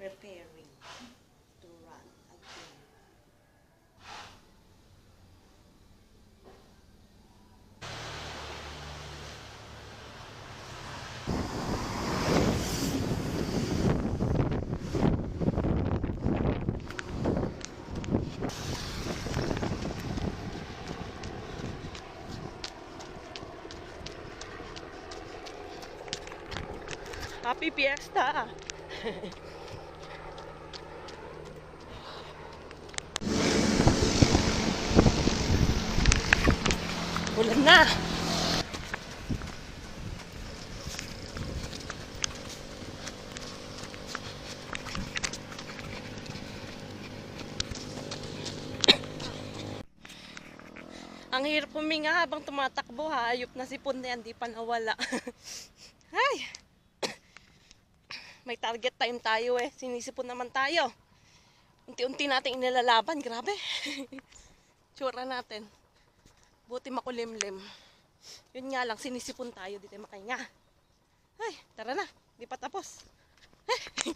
preparing to run again. Happy Fiesta! Ulan na! Ang hirap huminga habang tumatakbo, hayop na sipon na yan, di pa nawala. Ay! May target time tayo eh, sinisipon naman tayo. Unti-unti natin inilalaban, grabe. Tsura natin. Buti makulimlim. Yun nga lang, sinisipon tayo, di tayo makahinga. Ay, tara na, di pa tapos.